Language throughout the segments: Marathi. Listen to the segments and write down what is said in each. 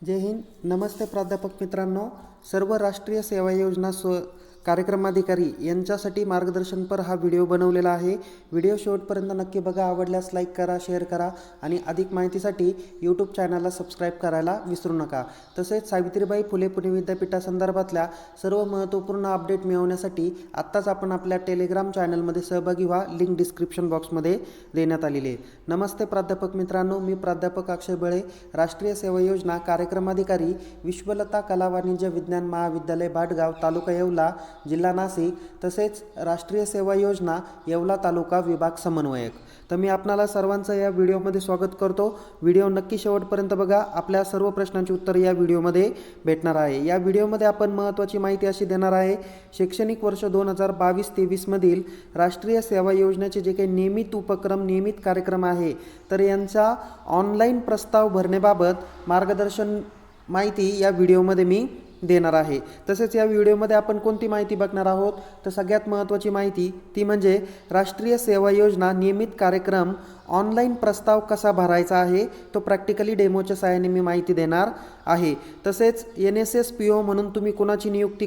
जय हिंद. नमस्ते प्राध्यापक मित्रांनो. सर्व राष्ट्रीय सेवा योजना कार्यक्रमाधिकारी यांच्यासाठी मार्गदर्शनपर हा व्हिडिओ बनवलेला आहे. व्हिडिओ शेवटपर्यंत नक्की बघा. आवडल्यास लाईक करा, शेअर करा आणि अधिक माहितीसाठी यूट्यूब चॅनलला सबस्क्राईब करायला विसरू नका. तसेच सावित्रीबाई फुले पुणे विद्यापीठासंदर्भातल्या सर्व महत्त्वपूर्ण अपडेट मिळवण्यासाठी आत्ताच आपण आपल्या टेलिग्राम चॅनलमध्ये सहभागी व्हा. लिंक डिस्क्रिप्शन बॉक्समध्ये देण्यात आलेली आहे. नमस्ते प्राध्यापक मित्रांनो, मी प्राध्यापक अक्षय बळे, राष्ट्रीय सेवा योजना कार्यक्रमाधिकारी, विश्वलता कला वाणिज्य विज्ञान महाविद्यालय भाटगाव, तालुका येवला, जिल्हा नाशिक. तसेच राष्ट्रीय सेवा योजना येवला तालुका विभाग समन्वयक. तर मी आपणाला सर्वांचं या व्हिडिओमध्ये स्वागत करतो. व्हिडिओ नक्की शेवटपर्यंत बघा. आपल्या सर्व प्रश्नांची उत्तर या व्हिडिओमध्ये भेटणार आहे. या व्हिडिओमध्ये आपण महत्त्वाची माहिती अशी देणार आहे, शैक्षणिक वर्ष 2022-23 मधील राष्ट्रीय सेवा योजनेचे जे काही नियमित उपक्रम, नियमित कार्यक्रम आहे, तर यांचा ऑनलाईन प्रस्ताव भरण्याबाबत मार्गदर्शन माहिती या व्हिडिओमध्ये मी देणार आहे. तसेच या व्हिडिओमध्ये आपण कोणती माहिती बघणार आहोत, तर सगळ्यात महत्त्वाची माहिती ती म्हणजे राष्ट्रीय सेवा योजना नियमित कार्यक्रम ऑनलाईन प्रस्ताव कसा भरायचा आहे, तो प्रॅक्टिकली डेमोच्या सहाय्याने मी माहिती देणार आहे. तसेच NSS-PO म्हणून तुम्ही कोणाची नियुक्ती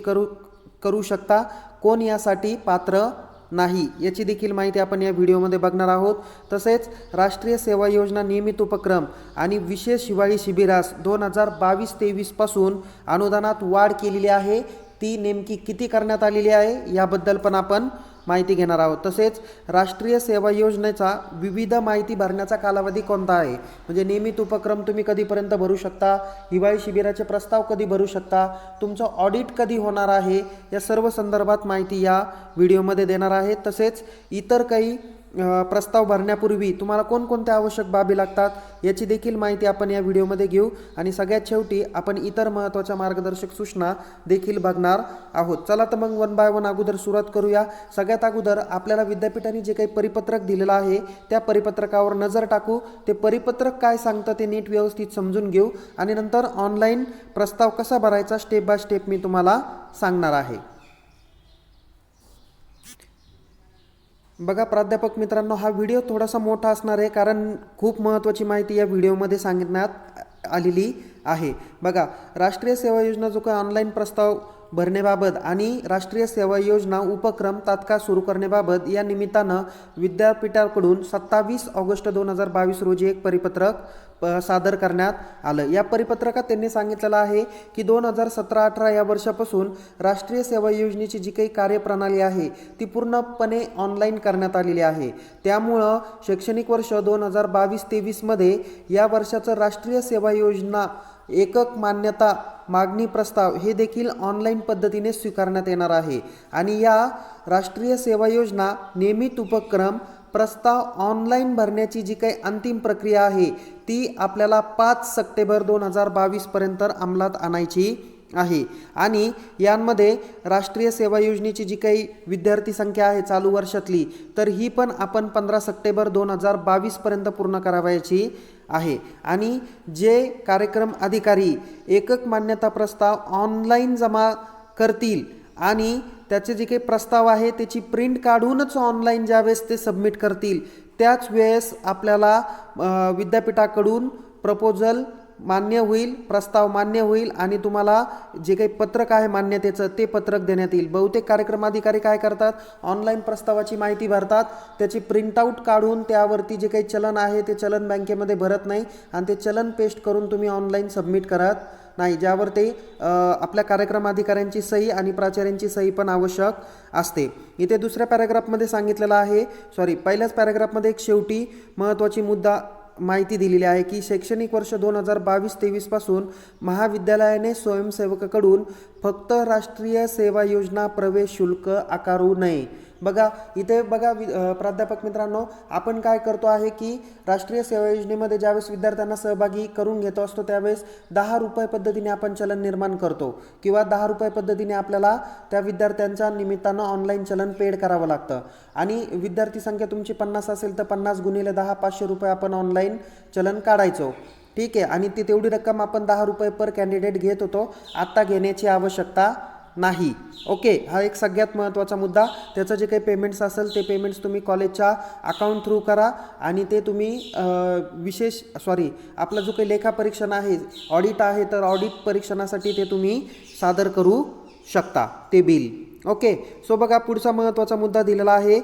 करू शकता, कोण यासाठी पात्र नाही, याची देखील माहिती आपण या व्हिडिओमध्ये बघणार आहोत. तसेच राष्ट्रीय सेवा योजना नियमित उपक्रम आणि विशेष हिवाळी शिबिरास 2022-23 पासून अनुदानात वाढ केलेली आहे, ती नेमकी किती करण्यात आलेली आहे याबद्दल पण आपण माहिती घेणार आहोत. तसेच राष्ट्रीय सेवा योजनेचा विविध माहिती भरण्याचा कालावधी कोणता आहे, म्हणजे नियमित उपक्रम तुम्ही कधीपर्यंत भरू शकता, हिवाळी शिबिराचे प्रस्ताव कधी भरू शकता, तुमचं ऑडिट कधी होणार आहे, या सर्व संदर्भात माहिती या व्हिडिओमध्ये देणार आहे. तसेच इतर काही प्रस्ताव भरण्यापूर्वी तुम्हाला कोणकोणत्या आवश्यक बाबी लागतात याची देखील माहिती आपण या व्हिडिओमध्ये घेऊ. आणि सगळ्यात शेवटी आपण इतर महत्त्वाच्या मार्गदर्शक सूचना देखील बघणार आहोत. चला तर मग वन बाय वन अगोदर सुरुवात करूया. सगळ्यात अगोदर आपल्याला विद्यापीठाने जे काही परिपत्रक दिलेलं आहे त्या परिपत्रकावर नजर टाकू. ते परिपत्रक काय सांगतं ते नीट व्यवस्थित समजून घेऊ आणि नंतर ऑनलाईन प्रस्ताव कसा भरायचा स्टेप बाय स्टेप मी तुम्हाला सांगणार आहे. बघा प्राध्यापक मित्रांनो, हा व्हिडिओ थोडासा मोठा असणार आहे, कारण खूप महत्त्वाची माहिती या व्हिडिओमध्ये सांगण्यात आलेली आहे. बघा, राष्ट्रीय सेवा योजना जो काही ऑनलाईन प्रस्ताव भरण्याबाबत आणि राष्ट्रीय सेवा योजना उपक्रम तात्काळ सुरू करण्याबाबत या निमित्तानं विद्यापीठाकडून 27 ऑगस्ट 2022 रोजी एक परिपत्रक सादर करण्यात आलं. या परिपत्रकात त्यांनी सांगितलेलं आहे की 2017-18 या वर्षापासून राष्ट्रीय सेवा योजनेची जी काही कार्यप्रणाली आहे ती पूर्णपणे ऑनलाईन करण्यात आलेली आहे. त्यामुळं शैक्षणिक वर्ष 2022-23 मध्ये या वर्षाचं राष्ट्रीय सेवा योजना एकक मान्यता मागणी प्रस्ताव हे देखील ऑनलाईन पद्धतीने स्वीकारण्यात येणार आहे. आणि या राष्ट्रीय सेवा योजना नियमित उपक्रम प्रस्ताव ऑनलाईन भरण्याची जी काही अंतिम प्रक्रिया आहे ती आपल्याला 5 सप्टेंबर 2022 पर्यंत अंमलात आणायची आहे. आणि यांमध्ये राष्ट्रीय सेवा योजनेची जी काही विद्यार्थी संख्या आहे चालू वर्षातली, तर ही पण आपण 15 सप्टेंबर 2022 पर्यंत पूर्ण करावयाची आहे. आणि जे कार्यक्रम अधिकारी एकक मान्यता प्रस्ताव ऑनलाईन जमा करतील आणि त्याचे जे काही प्रस्ताव आहे त्याची प्रिंट काढूनच ऑनलाईन ज्यावेळेस ते सबमिट करतील, त्याच वेळेस आपल्याला विद्यापीठाकडून प्रपोजल मान्य होईल, प्रस्ताव मान्य होईल आणि तुम्हाला जे काही पत्रक आहे मान्यतेचं ते पत्रक देण्यात येईल. बहुतेक कार्यक्रम अधिकारी काय करतात, ऑनलाईन प्रस्तावाची माहिती भरतात, त्याची प्रिंटआउट काढून त्यावरती जे काही चलन आहे ते चलन बँकेमध्ये भरत नाही आणि ते चलन पेस्ट करून तुम्ही ऑनलाईन सबमिट करत नाही, ज्यावर ते आपल्या कार्यक्रम अधिकाऱ्यांची सही आणि प्राचार्यांची सही पण आवश्यक असते. इथे दुसऱ्या पॅराग्राफमध्ये सांगितलेलं आहे, पहिल्याच पॅराग्राफमध्ये एक शेवटी महत्त्वाची मुद्दा माहिती दिलेली आहे की शैक्षणिक वर्ष 2022-23 पासून महाविद्यालयाने स्वयंसेवकाकडून फक्त राष्ट्रीय सेवा योजना प्रवेश शुल्क आकारू नये. बघा इथे बघा प्राध्यापक मित्रांनो, आपण काय करतो आहे की राष्ट्रीय सेवा योजनेमध्ये ज्यावेळेस विद्यार्थ्यांना सहभागी करून घेतो असतो त्यावेळेस 10 रुपये पद्धतीने आपण चलन निर्माण करतो किंवा 10 रुपये पद्धतीने आपल्याला त्या विद्यार्थ्यांच्या निमित्तानं ऑनलाईन चलन पेड करावं लागतं. आणि विद्यार्थी संख्या तुमची 50 असेल तर 50 गुणिले 10 500 रुपये आपण ऑनलाईन चलन काढायचो. ठीक आहे, आणि ती तेवढी रक्कम आपण 10 रुपये पर कॅन्डिडेट घेत होतो. आत्ता घेण्याची आवश्यकता नाही. ओके, हा एक सगळ्यात महत्त्वाचा मुद्दा. त्याचं जे काही पेमेंट्स असेल ते पेमेंट्स तुम्ही कॉलेजच्या अकाउंट थ्रू करा आणि ते तुम्ही आपला जो काही लेखापरीक्षण आहे, ऑडिट आहे, तर ऑडिट परीक्षणासाठी ते तुम्ही सादर करू शकता ते बिल. ओके, सो बघा पुढचा महत्त्वाचा मुद्दा दिलेला आहे.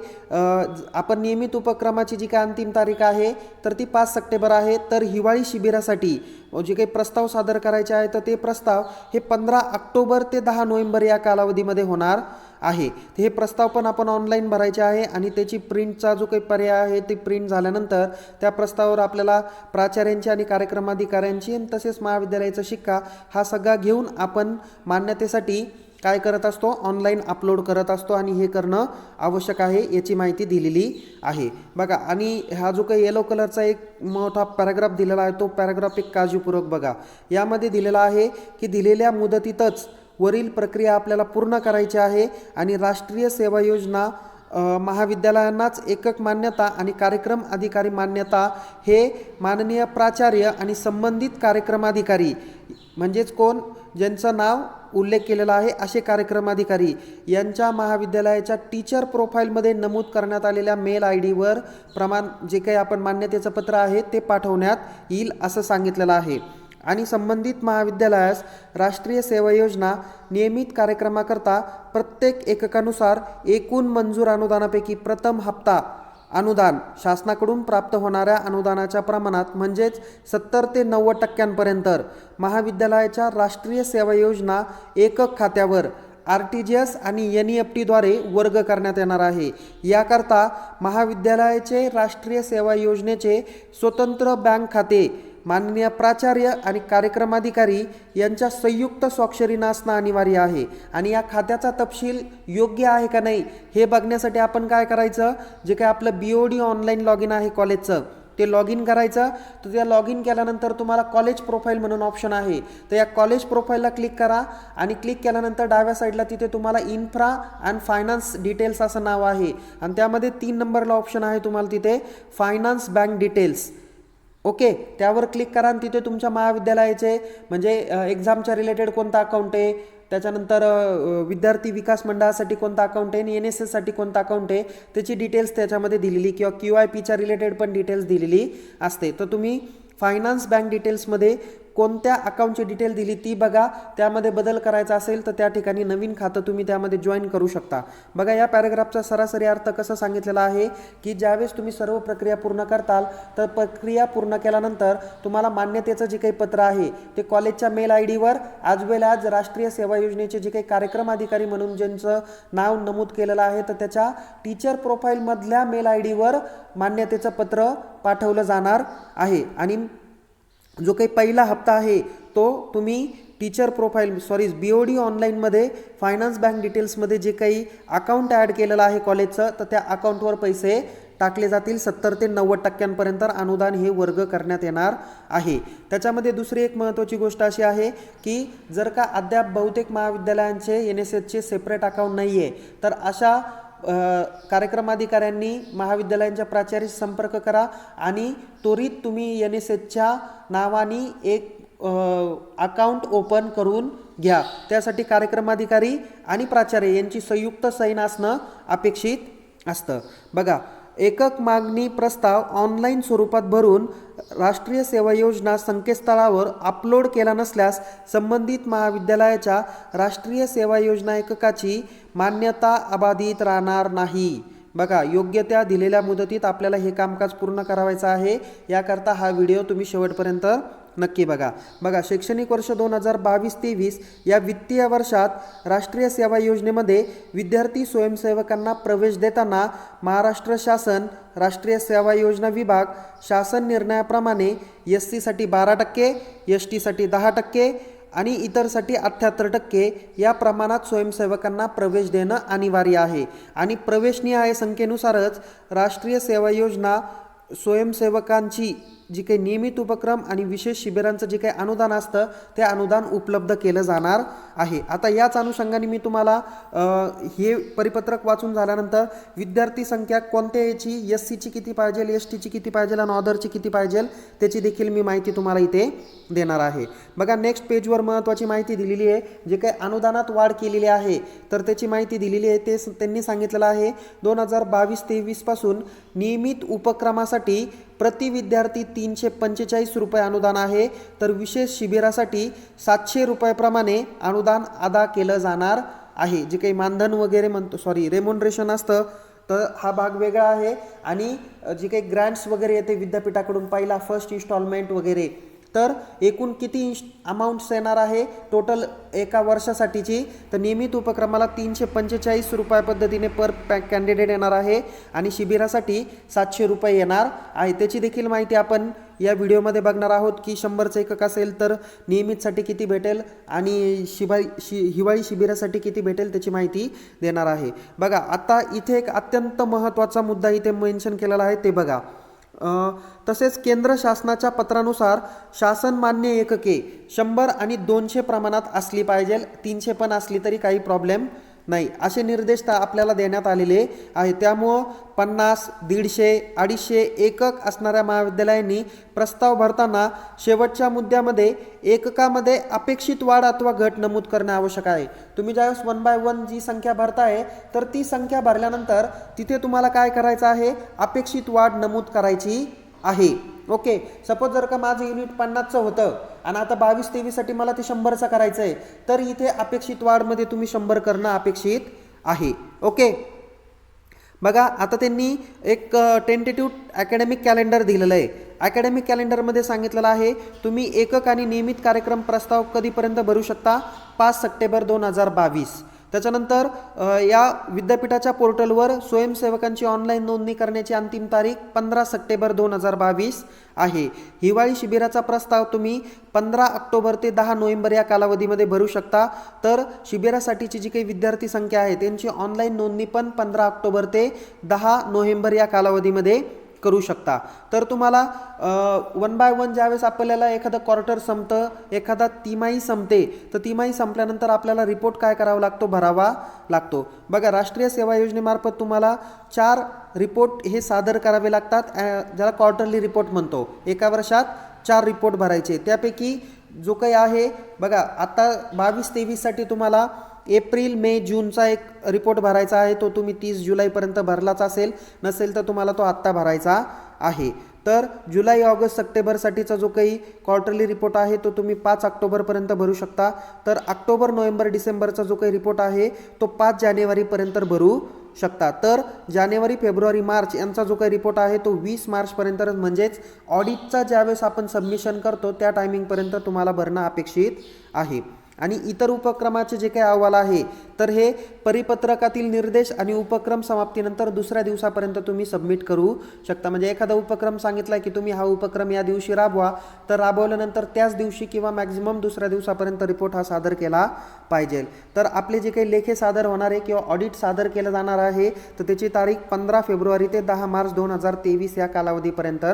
आपण नियमित उपक्रमाची जी काय अंतिम तारीख आहे तर ती 5 सप्टेंबर आहे. तर हिवाळी शिबिरासाठी जे काही प्रस्ताव सादर करायचे आहे तर ते प्रस्ताव हे 15 ऑक्टोबर ते 10 नोव्हेंबर या कालावधीमध्ये होणार आहे. हे प्रस्ताव पण आपण ऑनलाईन भरायचे आहे आणि त्याची प्रिंटचा जो काही पर्याय आहे ते प्रिंट झाल्यानंतर त्या प्रस्तावावर आपल्याला प्राचार्यांची आणि कार्यक्रमाधिकाऱ्यांची आणि तसेच महाविद्यालयाचा शिक्का हा सगळा घेऊन आपण मान्यतेसाठी काय करत असतो, ऑनलाईन अपलोड करत असतो आणि हे करणं आवश्यक आहे याची माहिती दिलेली आहे. बघा, आणि हा जो काही येलो कलरचा एक मोठा पॅराग्राफ दिलेला आहे तो पॅराग्राफ एक काळजीपूर्वक बघा. यामध्ये दिलेला आहे की दिलेल्या मुदतीतच वरील प्रक्रिया आपल्याला पूर्ण करायची आहे आणि राष्ट्रीय सेवा योजना महाविद्यालयांनाच एकक मान्यता आणि कार्यक्रम अधिकारी मान्यता हे माननीय प्राचार्य आणि संबंधित कार्यक्रमाधिकारी म्हणजेच कोण, ज्यांचं नाव उल्लेख केलेला आहे असे कार्यक्रमाधिकारी यांच्या महाविद्यालयाच्या टीचर प्रोफाईलमध्ये नमूद करण्यात आलेल्या मेल ID वर जे काही आपण मान्यतेचं पत्र आहे ते पाठवण्यात येईल असं सांगितलेलं आहे. आणि संबंधित महाविद्यालयास राष्ट्रीय सेवा योजना नियमित कार्यक्रमाकरता प्रत्येक एककानुसार एकूण मंजूर अनुदानापैकी प्रथम हप्ता अनुदान शासनाकडून प्राप्त होणाऱ्या अनुदानाच्या प्रमाणात म्हणजेच 70 ते 90% महाविद्यालयाच्या राष्ट्रीय सेवा योजना एकक खात्यावर RTGS आणि NEFTद्वारे वर्ग करण्यात येणार आहे. याकरता महाविद्यालयाचे राष्ट्रीय सेवा योजनेचे स्वतंत्र बँक खाते माननीय प्राचार्य आणि कार्यक्रमाधिकारी यांच्या संयुक्त स्वाक्षरीनं असणं अनिवार्य आहे. आणि या खात्याचा तपशील योग्य आहे का नाही हे बघण्यासाठी आपण काय करायचं, जे काय आपलं BOD ऑनलाईन लॉग इन आहे कॉलेजचं ते लॉग इन करायचं. तर त्या लॉग इन केल्यानंतर तुम्हाला कॉलेज प्रोफाईल म्हणून ऑप्शन आहे, तर या कॉलेज प्रोफाईलला क्लिक करा आणि क्लिक केल्यानंतर डाव्या साईडला तिथे तुम्हाला इन्फ्रा अँड फायनान्स डिटेल्स असं नाव आहे आणि त्यामध्ये 3 नंबरला ऑप्शन आहे तुम्हाला तिथे फायनान्स बँक डिटेल्स. ओके, त्यावर क्लिक करा आणि तिथे तुमच्या महाविद्यालयाचे म्हणजे एक्झामच्या रिलेटेड कोणता अकाउंट आहे, त्याच्यानंतर विद्यार्थी विकास मंडळासाठी कोणता अकाउंट आहे आणि NSSसाठी कोणता अकाउंट आहे त्याची डिटेल्स त्याच्यामध्ये दिलेली किंवा QIPच्या रिलेटेड पण डिटेल्स दिलेली असते. तर तुम्ही फायनान्स बँक डिटेल्समध्ये कोणत्या अकाउंटची डिटेल दिली ती बघा. त्यामध्ये बदल करायचा असेल तर त्या ठिकाणी नवीन खातं तुम्ही त्यामध्ये जॉईन करू शकता. बघा, या पॅराग्राफचा सरासरी अर्थ कसं सांगितलेला आहे की ज्यावेळेस तुम्ही सर्व प्रक्रिया पूर्ण करताल तर प्रक्रिया पूर्ण केल्यानंतर तुम्हाला मान्यतेचं जे काही पत्र आहे ते कॉलेजच्या मेल ID वर आज वेल आज राष्ट्रीय सेवा योजनेचे जे काही कार्यक्रम अधिकारी म्हणून ज्यांचं नाव नमूद केलेलं आहे तर त्याच्या टीचर प्रोफाईलमधल्या मेल ID वर मान्यतेचं पत्र पाठवलं जाणार आहे. आणि जो काही पहिला हप्ता आहे तो तुम्ही टीचर प्रोफाईल BOD ऑनलाईनमध्ये फायनान्स बँक डिटेल्समध्ये जे काही अकाउंट ॲड केलेलं आहे कॉलेजचं तर त्या अकाउंटवर पैसे टाकले जातील. 70 ते 90% अनुदान हे वर्ग करण्यात येणार आहे. त्याच्यामध्ये दुसरी एक महत्त्वाची गोष्ट अशी आहे की जर का अद्याप बहुतेक महाविद्यालयांचे NSSचे सेपरेट अकाउंट नाही आहे तर अशा कार्यक्रमाधिकाऱ्यांनी महाविद्यालयांच्या प्राचार्याशी संपर्क करा आणि त्वरित तुम्ही NSSच्या नावाने एक अकाउंट ओपन करून घ्या. त्यासाठी कार्यक्रमाधिकारी आणि प्राचार्य यांची संयुक्त सही असणं अपेक्षित असतं. बघा, एकक मागणी प्रस्ताव ऑनलाईन स्वरूपात भरून राष्ट्रीय सेवा योजना संकेतस्थळावर अपलोड केला नसल्यास संबंधित महाविद्यालयाच्या राष्ट्रीय सेवा योजना एककाची मान्यता अबाधित राहणार नाही. बघा, योग्य त्या दिलेल्या मुदतीत आपल्याला हे कामकाज पूर्ण करायचं आहे. याकरता हा व्हिडिओ तुम्ही शेवटपर्यंत नक्की बघा. शैक्षणिक वर्ष 2022-23 या वित्तीय वर्षात राष्ट्रीय सेवा योजनेमध्ये विद्यार्थी स्वयंसेवकांना प्रवेश देताना महाराष्ट्र शासन राष्ट्रीय सेवा योजना विभाग शासन निर्णयाप्रमाणे SCसाठी 12%, STसाठी 10% आणि इतरसाठी 78% या प्रमाणात स्वयंसेवकांना प्रवेश देणं अनिवार्य आहे. आणि प्रवेशनिहाय संख्येनुसारच राष्ट्रीय सेवा योजना स्वयंसेवकांची जी काही नियमित उपक्रम आणि विशेष शिबिरांचं जे काही अनुदान असतं ते अनुदान उपलब्ध केलं जाणार आहे. आता याच अनुषंगाने मी तुम्हाला हे परिपत्रक वाचून झाल्यानंतर विद्यार्थी संख्या कोणत्या याची, SCची किती पाहिजे, STची किती पाहिजे आणि अदरची किती पाहिजे त्याची देखील मी माहिती तुम्हाला इथे देणार आहे. बघा नेक्स्ट पेजवर महत्त्वाची माहिती दिलेली आहे. जे काही अनुदानात वाढ केलेली आहे तर त्याची माहिती दिलेली आहे. ते त्यांनी सांगितलेलं आहे 2022-23 पासून नियमित उपक्रमासाठी प्रति विद्यार्थी 345 रुपये अनुदान आहे, तर विशेष शिबिरासाठी 700 रुपयाप्रमाणे अनुदान अदा केलं जाणार आहे. जे काही मानधन वगैरे रेम्युनरेशन असतं तर हा भाग वेगळा आहे. आणि जे काही ग्रँट्स वगैरे येते विद्यापीठाकडून, पहिला फर्स्ट इन्स्टॉलमेंट वगैरे, तर एकूण किती अमाऊंट्स येणार आहे टोटल एका वर्षासाठीची, तर नियमित उपक्रमाला 345 रुपये पद्धतीने पर कॅन्डिडेट येणार आहे आणि शिबिरासाठी 700 रुपये येणार आहे. त्याची देखील माहिती आपण या व्हिडिओमध्ये बघणार आहोत की 100चं एकक असेल तर नियमितसाठी किती भेटेल आणि हिवाळी शिबिरासाठी किती भेटेल त्याची माहिती देणार आहे. बघा आता इथे एक अत्यंत महत्त्वाचा मुद्दा इथे मेन्शन केलेला आहे ते बघा. तसेच केंद्र शासनाच्या पत्रानुसार शासन मान्य एकके 100 आणि 200 प्रमाणात असली पाहिजे, 300 पण असली तरी काही प्रॉब्लेम नाही, असे निर्देश आपल्याला देण्यात आलेले आहे. त्यामुळं 50, 150, 250 एकक असणाऱ्या महाविद्यालयांनी प्रस्ताव भरताना शेवटच्या मुद्द्यामध्ये एककामध्ये अपेक्षित वाढ अथवा घट नमूद करणे आवश्यक आहे. तुम्ही ज्यावेळेस 1 by 1 जी संख्या भरताय तर ती संख्या भरल्यानंतर तिथे तुम्हाला काय करायचं आहे, अपेक्षित वाढ नमूद करायची आहे. ओके, सपोज जर का माझं युनिट 50चं होतं आणि आता 22-23साठी मला ते 100चं करायचं आहे, तर इथे अपेक्षित वाढमध्ये तुम्ही 100 करणं अपेक्षित आहे. ओके, बघा आता त्यांनी एक टेंटेटिव्ह अकॅडमिक कॅलेंडर दिलेलं आहे. अकॅडमिक कॅलेंडरमध्ये सांगितलेलं आहे तुम्ही एकक आणि नियमित कार्यक्रम प्रस्ताव कधीपर्यंत भरू शकता, 5 सप्टेंबर 2022. त्याच्यानंतर या विद्यापीठाच्या पोर्टलवर स्वयंसेवकांची ऑनलाईन नोंदणी करण्याची अंतिम तारीख 15 सप्टेंबर 2022 आहे. हिवाळी शिबिराचा प्रस्ताव तुम्ही 15 ऑक्टोबर ते 10 नोव्हेंबर या कालावधीमध्ये भरू शकता. तर शिबिरासाठीची जी काही विद्यार्थी संख्या आहे त्यांची ऑनलाईन नोंदणी पण 15 ऑक्टोबर ते 10 नोव्हेंबर या कालावधीमध्ये करू शकता. तर तुम्हाला 1 by 1 ज्यावेळेस आपल्याला एखादं क्वार्टर संपतं, एखादा तिमाही संपते, तर तिमाही संपल्यानंतर आपल्याला रिपोर्ट काय करावा लागतो, भरावा लागतो. बघा राष्ट्रीय सेवा योजनेमार्फत तुम्हाला 4 रिपोर्ट हे सादर करावे लागतात, ज्याला क्वार्टरली रिपोर्ट म्हणतो. एका वर्षात 4 रिपोर्ट भरायचे. त्यापैकी जो काही आहे बघा आता 22-23साठी तुम्हाला एप्रिल, मे, जूनचा एक रिपोर्ट भरायचा आहे. तो तुम्ही 30 जुलैपर्यंत भरलाच असेल, नसेल तर तुम्हाला तो आत्ता भरायचा आहे. तर जुलै, ऑगस्ट, सप्टेंबरसाठीचा जो काही क्वार्टरली रिपोर्ट आहे तो तुम्ही 5 ऑक्टोबरपर्यंत भरू शकता. तर ऑक्टोबर, नोव्हेंबर, डिसेंबरचा जो काही रिपोर्ट आहे तो 5 जानेवारीपर्यंत भरू शकता. तर जानेवारी, फेब्रुवारी, मार्च यांचा जो काही रिपोर्ट आहे तो 20 मार्चपर्यंत, म्हणजेच ऑडिटचा ज्यावेळेस आपण सबमिशन करतो त्या टायमिंगपर्यंत तुम्हाला भरणं अपेक्षित आहे. आणि इतर उपक्रमाचे जे काही अहवाल आहे तर हे परिपत्रकातील निर्देश आणि उपक्रम समाप्तीनंतर दुसऱ्या दिवसापर्यंत तुम्ही सबमिट करू शकता. म्हणजे एखादा उपक्रम सांगितला की तुम्ही हा उपक्रम या दिवशी राबवा, तर राबवल्यानंतर त्याच दिवशी किंवा मॅक्झिमम दुसऱ्या दिवसापर्यंत रिपोर्ट हा सादर केला पाहिजे. तर आपले जे काही लेखे सादर होणार आहे किंवा ऑडिट सादर केलं जाणार आहे तर त्याची तारीख 15 फेब्रुवारी ते 10 मार्च 2023 या कालावधीपर्यंत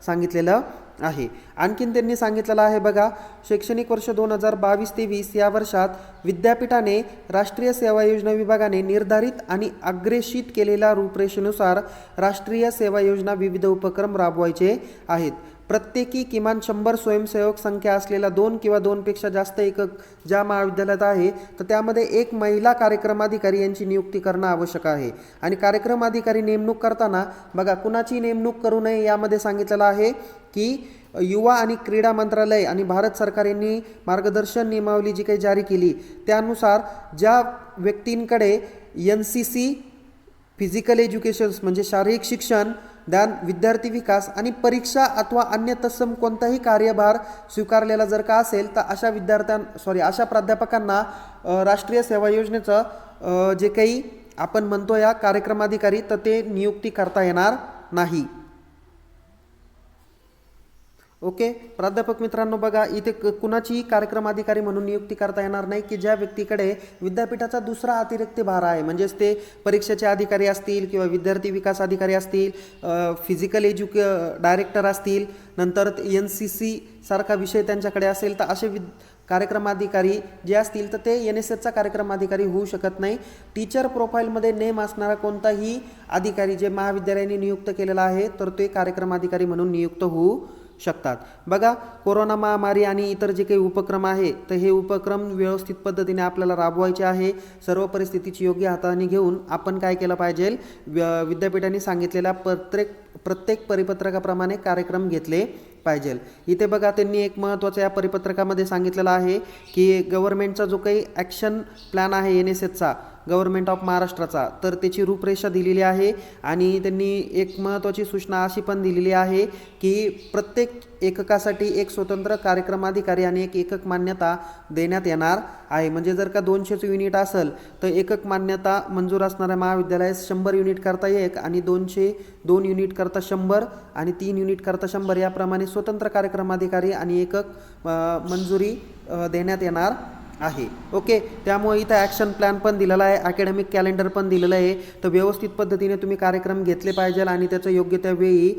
सांगितलेलं आहे. आणखीन त्यांनी सांगितलेलं आहे बघा, शैक्षणिक वर्ष 2022-23 या वर्षात विद्यापीठाने राष्ट्रीय सेवा योजना विभागाने निर्धारित आणि अग्रेषित केलेल्या रूपरेषेनुसार राष्ट्रीय सेवा योजना विविध उपक्रम राबवायचे आहेत. प्रत्येकी किमान 100 स्वयंसेवक संख्या असलेला 2 किंवा 2पेक्षा जास्त एकक ज्या महाविद्यालयात आहे तर त्यामध्ये एक महिला कार्यक्रमाधिकारी यांची नियुक्ती करणं आवश्यक आहे. आणि कार्यक्रमाधिकारी नेमणूक करताना बघा कुणाची नेमणूक करू नये यामध्ये सांगितलेलं आहे की युवा आणि क्रीडा मंत्रालय आणि भारत सरकार यांनी मार्गदर्शन नियमावली जी काही जारी केली त्यानुसार ज्या व्यक्तींकडे NCC, फिजिकल एज्युकेशन्स म्हणजे शारीरिक शिक्षण, ज्ञान, विद्यार्थी विकास आणि परीक्षा अथवा अन्य तत्सम कोणताही कार्यभार स्वीकारलेला जर का असेल तर अशा प्राध्यापकांना राष्ट्रीय सेवा योजनेचं जे काही आपण म्हणतो या कार्यक्रमाधिकारी तर ते नियुक्ती करता येणार नाही. ओके प्राध्यापक मित्रांनो, बघा इथे कुणाची कार्यक्रम अधिकारी म्हणून नियुक्ती करता येणार नाही की ज्या व्यक्तीकडे विद्यापीठाचा दुसरा अतिरिक्त भार आहे, म्हणजेच ते परीक्षेचे अधिकारी असतील किंवा विद्यार्थी विकास अधिकारी असतील, फिजिकल डायरेक्टर असतील, नंतर NCC सारखा विषय त्यांच्याकडे असेल, तर असे कार्यक्रम अधिकारी जे असतील तर ते NSSचा कार्यक्रम अधिकारी होऊ शकत नाही. टीचर प्रोफाईलमध्ये नेम असणारा कोणताही अधिकारी जे महाविद्यालयाने नियुक्त केलेला आहे तर ते कार्यक्रम अधिकारी म्हणून नियुक्त होऊ शकतात. बघा, कोरोना महामारी आणि इतर जे काही उपक्रम आहे तर हे उपक्रम व्यवस्थित पद्धतीने आपल्याला राबवायचे आहे. सर्व परिस्थितीची योग्य हाताळणी घेऊन आपण काय केलं पाहिजे, विद्यापीठाने सांगितलेल्या प्रत्येक परिपत्रकाप्रमाणे कार्यक्रम घेतले पाहिजे. इथे बघा, त्यांनी एक महत्त्वाचं या परिपत्रकामध्ये सांगितलेलं आहे की गव्हर्नमेंटचा जो काही ॲक्शन प्लॅन आहे NSSचा, गव्हर्नमेंट ऑफ महाराष्ट्राचा, तर त्याची रूपरेषा दिलेली आहे. आणि त्यांनी एक महत्त्वाची सूचना अशी पण दिलेली आहे की प्रत्येक एककासाठी एक स्वतंत्र कार्यक्रम अधिकारी आणि एक एकक मान्यता देण्यात येणार आहे. म्हणजे जर का 200 युनिट असेल तर एकक मान्यता मंजूर असणाऱ्या महाविद्यालयास 100 युनिट करता 1 आणि 202 युनिट करता 100 आणि 3 युनिट करता 100 याप्रमाणे स्वतंत्र कार्यक्रम अधिकारी आणि एकक मंजुरी देण्यात येणार आहे. ओके, त्यामुळे इथं ॲक्शन प्लॅन पण दिलेला आहे, अकॅडमिक कॅलेंडर पण दिलेलं आहे. तर व्यवस्थित पद्धतीने तुम्ही कार्यक्रम घेतले पाहिजे आणि त्याचं योग्य त्या वेळी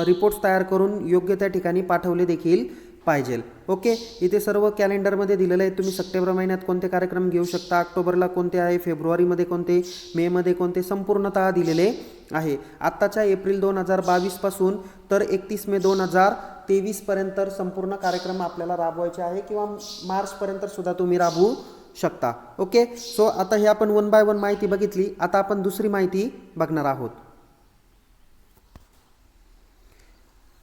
रिपोर्ट्स तयार करून योग्य त्या ठिकाणी पाठवले देखील पाहिजे. ओके, इथे सर्व कॅलेंडरमध्ये दिलेलं आहे. तुम्ही सप्टेंबर महिन्यात कोणते कार्यक्रम घेऊ शकता, ऑक्टोबरला कोणते आहे, फेब्रुवारीमध्ये कोणते, मेमध्ये कोणते, संपूर्णतः दिलेले आहे. आत्ताच्या एप्रिल 2022 पासून तर 31 मे 2023 पर्यंत संपूर्ण कार्यक्रम आपल्याला राबवायचे आहे किंवा मार्चपर्यंत सुद्धा तुम्ही राबवू शकता. ओके, सो आता हे आपण 1 बाय 1 माहिती बघितली. आता आपण दुसरी माहिती बघणार आहोत.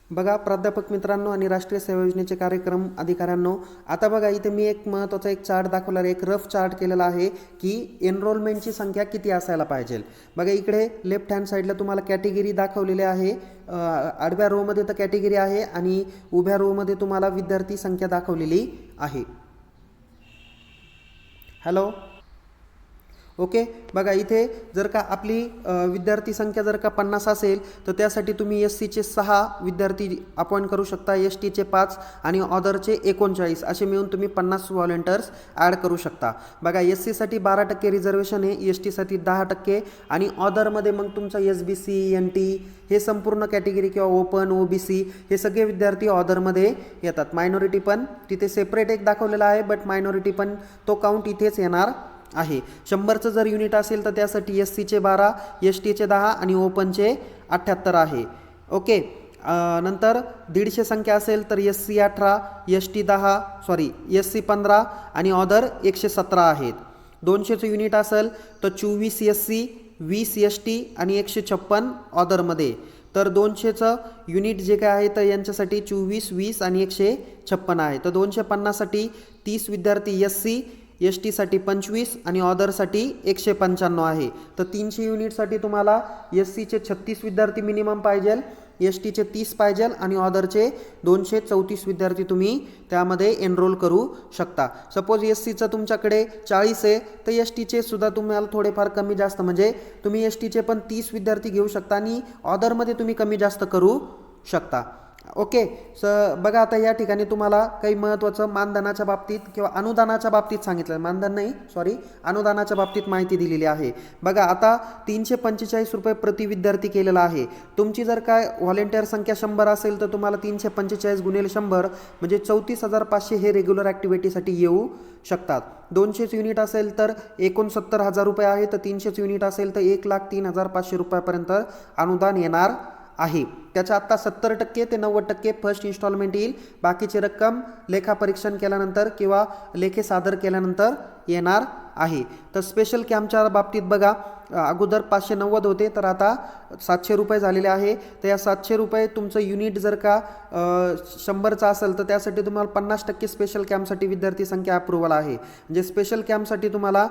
बघा प्राध्यापक मित्रांनो आणि राष्ट्रीय सेवा योजनेचे कार्यक्रम अधिकाऱ्यांनो, आता बघा इथे मी एक महत्त्वाचा चार्ट दाखवला आहे, एक रफ चार्ट केलेला आहे की एनरोलमेंटची संख्या किती असायला पाहिजे. बघा इकडे लेफ्ट हँड साईडला तुम्हाला कॅटेगरी दाखवलेले आहे. आडव्या रोमध्ये तर कॅटेगरी आहे आणि उभ्या रोमध्ये तुम्हाला विद्यार्थी संख्या दाखवलेली आहे. हॅलो, ओके, बघा इथे जर का आपली विद्यार्थी संख्या जर का 50 असेल तर त्यासाठी तुम्ही SCचे 6 विद्यार्थी अपॉइंट करू शकता, STचे 5 आणि ऑदरचे 39 असे मिळून तुम्ही 50 व्हॉलेंटियर्स ॲड करू शकता. बघा SCसाठी 12% रिझर्वेशन आहे, STसाठी 10% आणि ऑदरमध्ये मग तुमचा SBC NT हे संपूर्ण कॅटेगरी किंवा ओपन OBC हे सगळे विद्यार्थी ऑदरमध्ये येतात. मायनॉरिटी पण तिथे सेपरेट एक दाखवलेला आहे, बट मायनॉरिटी पण तो काउंट इथेच येणार आहे. 100चं जर युनिट असेल तर त्यासाठी SCचे 12, STचे 10 आणि ओपनचे 78 आहे. ओके, नंतर 150 संख्या असेल तर SC 18, SC 15 आणि ऑदर 117 आहेत. 200चं युनिट असेल तर 24 SC, 20 ST आणि 156 ऑदरमध्ये. तर 200चं युनिट जे काय आहे तर यांच्यासाठी 24, 20 आणि 156 आहे. तर 250साठी 30 विद्यार्थी SC, STसाठी 25 आणि ऑदरसाठी 195 आहे. तर 300 युनिटसाठी तुम्हाला SCचे 36 विद्यार्थी मिनिमम पाहिजे, STचे 30 पाहिजे आणि ऑदरचे 234 विद्यार्थी तुम्ही त्यामध्ये एनरोल करू शकता. सपोज SCचं तुमच्याकडे 40 आहे तर STचे सुद्धा तुम्हाला थोडेफार कमी जास्त, म्हणजे तुम्ही STचे पण 30 विद्यार्थी घेऊ शकता आणि ऑदरमध्ये तुम्ही कमी जास्त करू शकता. ओके, बघा आता या ठिकाणी तुम्हाला काही महत्त्वाचं मानधनाच्या बाबतीत किंवा अनुदानाच्या बाबतीत सांगितलं, मानधन नाही सॉरी अनुदानाच्या बाबतीत माहिती दिलेली आहे. बघा आता 345 रुपये प्रति विद्यार्थी केलेला आहे. तुमची जर काय व्हॉलेंटियर संख्या 100 असेल तर तुम्हाला 345 गुणिले 100 म्हणजे 34,500 हे रेग्युलर ॲक्टिव्हिटीसाठी येऊ शकतात. 200 युनिट असेल तर 69,000 रुपये आहे, तर 300 युनिट असेल तर 1,03,500 रुपयापर्यंत अनुदान येणार आहे. त्याच्या आत्ता 70% ते 90% फर्स्ट इन्स्टॉलमेंट येईल. बाकीची रक्कम लेखापरीक्षण केल्यानंतर किंवा लेखे सादर केल्यानंतर येणार आहे. तर स्पेशल कॅम्पच्या बाबतीत बघा, अगोदर 590 होते तर आता 700 रुपये झालेले आहे. तर या 700 रुपये तुमचं युनिट जर का 100चं असेल तर त्यासाठी तुम्हाला 50% स्पेशल कॅम्पसाठी विद्यार्थी संख्या अप्रुव्हल आहे. म्हणजे स्पेशल कॅम्पसाठी तुम्हाला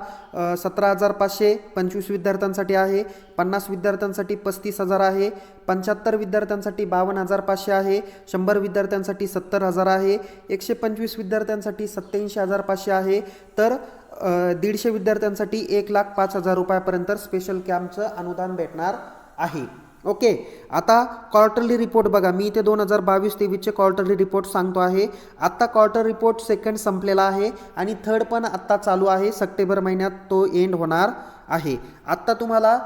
17,525 विद्यार्थ्यांसाठी आहे, 50 विद्यार्थ्यांसाठी 35,000 आहे, 75 विद्यार्थ्यांसाठी 52,500 आहे, 100 विद्यार्थ्यांसाठी 70,000 आहे, 125 विद्यार्थ्यांसाठी 87,500 आहे, तर 150 विद्यार्थ्यांसाठी 1,05,000 रुपयापर्यंत स्पेशल कॅम्पचं अनुदान भेटणार आहे. ओके. आता क्वार्टरली रिपोर्ट बघा, मी इथे 2022-23चे क्वार्टरली रिपोर्ट सांगतो आहे. आत्ता क्वार्टर रिपोर्ट सेकंड संपलेला आहे आणि थर्ड पण आत्ता चालू आहे. सप्टेंबर महिन्यात तो एंड होणार आहे. आत्ता तुम्हाला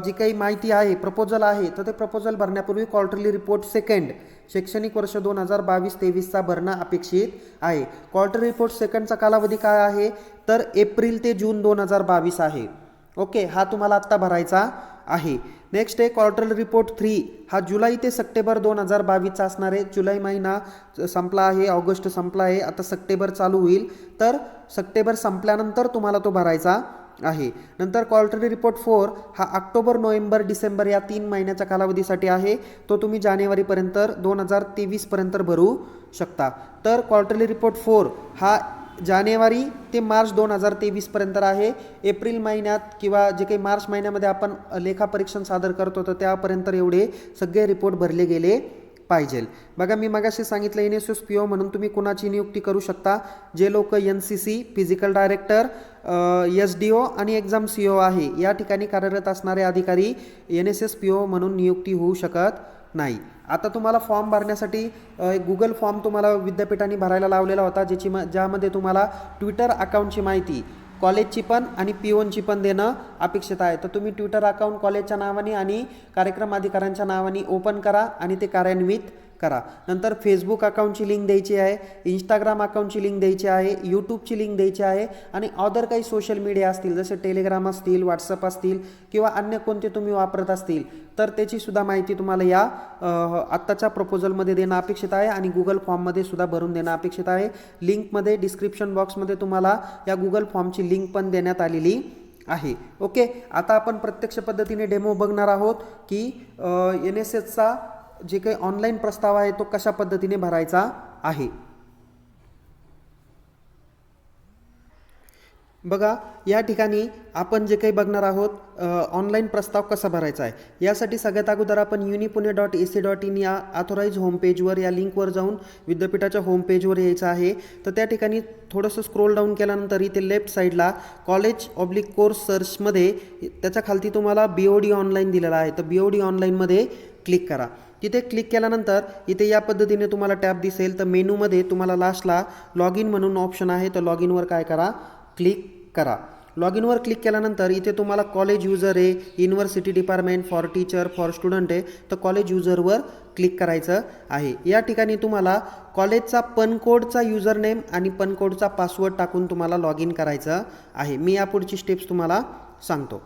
जी काही माहिती आहे, प्रपोजल आहे, तर ते प्रपोजल भरण्यापूर्वी क्वार्टरली रिपोर्ट सेकंड शैक्षणिक वर्ष 2022-23चा भरणं अपेक्षित आहे. क्वार्टर रिपोर्ट सेकंडचा कालावधी काय आहे, तर एप्रिल ते जून 2022 आहे. ओके, हा तुम्हाला आत्ता भरायचा आहे. नेक्स्ट आहे क्वार्टर रिपोर्ट 3, हा जुलै ते सप्टेंबर 2022चा असणार आहे. जुलै महिना संपला आहे, ऑगस्ट संपला आहे, आता सप्टेंबर चालू होईल, तर सप्टेंबर संपल्यानंतर तुम्हाला तो भरायचा आहे. नंतर क्वार्टरली रिपोर्ट 4 हा ऑक्टोबर, नोव्हेंबर, डिसेंबर या 3 महिन्याच्या कालावधीसाठी आहे. तो तुम्ही जानेवारीपर्यंत 2023पर्यंत भरू शकता. तर क्वार्टरली रिपोर्ट 4 हा जानेवारी ते मार्च 2023पर्यंत आहे. एप्रिल महिन्यात किंवा जे काही मार्च महिन्यामध्ये आपण लेखापरीक्षण सादर करतो तर त्यापर्यंत एवढे सगळे रिपोर्ट भरले गेले पाहिजे. बघा, मी मगाशी सांगितलं NSS PO म्हणून तुम्ही कुणाची नियुक्ती करू शकता. जे लोक NCC फिजिकल डायरेक्टर, SDO आणि एक्झाम CO आहे या ठिकाणी कार्यरत असणारे अधिकारी NSS PO म्हणून नियुक्ती होऊ शकत नाही. आता तुम्हाला फॉर्म भरण्यासाठी एक गुगल फॉर्म तुम्हाला विद्यापीठाने भरायला लावलेला होता, ज्यामध्ये तुम्हाला ट्विटर अकाउंटची माहिती कॉलेजची पण आणि POची पण देणं अपेक्षित आहे. तर तुम्ही ट्विटर अकाउंट कॉलेजच्या नावाने आणि कार्यक्रम अधिकाऱ्यांच्या नावाने ओपन करा आणि ते कार्यान्वित करा. नंतर फेसबुक अकाउंटची लिंक द्यायची आहे, इंस्टाग्राम अकाउंटची लिंक द्यायची आहे, यूट्यूबची लिंक द्यायची आहे आणि अदर काही सोशल मीडिया असतील जसे टेलिग्राम असतील, व्हॉट्सअप असतील किंवा अन्य कोणते तुम्ही वापरत असतील तर त्याची सुद्धा माहिती तुम्हाला या आत्ताच्या प्रपोजलमध्ये देणं अपेक्षित आहे आणि गुगल फॉर्ममध्ये सुद्धा भरून देणं अपेक्षित आहे. लिंकमध्ये डिस्क्रिप्शन बॉक्समध्ये तुम्हाला या गुगल फॉर्मची लिंक पण देण्यात आलेली आहे. ओके, आता आपण प्रत्यक्ष पद्धतीने डेमो बघणार आहोत की NSSचा जे काही ऑनलाईन प्रस्ताव आहे तो कशा पद्धतीने भरायचा आहे. बघा, या ठिकाणी आपण जे काही बघणार आहोत ऑनलाईन प्रस्ताव कसा भरायचा आहे. यासाठी सगळ्यात अगोदर आपण unipune.ac.in या ऑथोराईज होमपेजवर या लिंकवर जाऊन विद्यापीठाच्या होमपेजवर यायचं आहे. तर त्या ठिकाणी थोडंसं स्क्रोल डाऊन केल्यानंतर इथे लेफ्ट साईडला कॉलेज/कोर्स सर्चमध्ये त्याच्या खालती तुम्हाला BOD ऑनलाईन दिलेला आहे. तर BOD ऑनलाईनमध्ये क्लिक करा. तिथे क्लिक केल्यानंतर इथे या पद्धतीने तुम्हाला टॅब दिसेल. तर मेनूमध्ये तुम्हाला लास्टला लॉग इन म्हणून ऑप्शन आहे. तर लॉग इनवर काय करा, क्लिक करा. लॉग इनवर क्लिक केल्यानंतर इथे तुम्हाला कॉलेज युजर आहे, university department, for teacher, for student आहे. तर कॉलेज युजरवर क्लिक करायचं आहे. या ठिकाणी तुम्हाला कॉलेजचा पनकोडचा युजर नेम आणि पनकोडचा पासवर्ड टाकून तुम्हाला लॉग इन करायचं आहे. मी यापुढची स्टेप्स तुम्हाला सांगतो.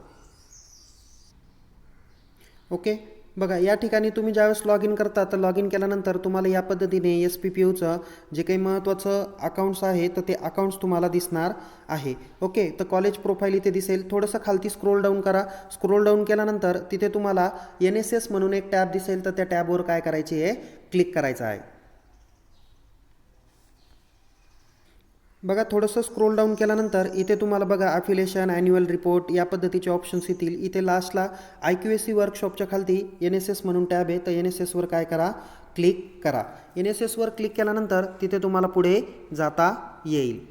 ओके, बघा, या ठिकाणी तुम्ही ज्यावेळेस लॉग इन करता तर लॉग इन केल्यानंतर तुम्हाला या पद्धतीने SPPOचं जे काही महत्त्वाचं अकाउंट्स आहे तर ते अकाउंट्स तुम्हाला दिसणार आहे. ओके, तर कॉलेज प्रोफाईल इथे दिसेल. थोडंसं खालती स्क्रोल डाऊन करा. स्क्रोल डाऊन केल्यानंतर तिथे तुम्हाला NSS म्हणून एक टॅब दिसेल. तर त्या टॅबवर काय करायचे आहे, क्लिक करायचं आहे. बघा, थोडंसं स्क्रोल डाऊन केल्यानंतर इथे तुम्हाला बघा अफिलिएशन, ॲन्युअल रिपोर्ट या पद्धतीचे ऑप्शन्स येतील. इथे लास्टला IQAC वर्कशॉपच्या खालती NSS म्हणून टॅब आहे. तर NSSवर काय करा, क्लिक करा. NSSवर क्लिक केल्यानंतर तिथे तुम्हाला पुढे जाता येईल.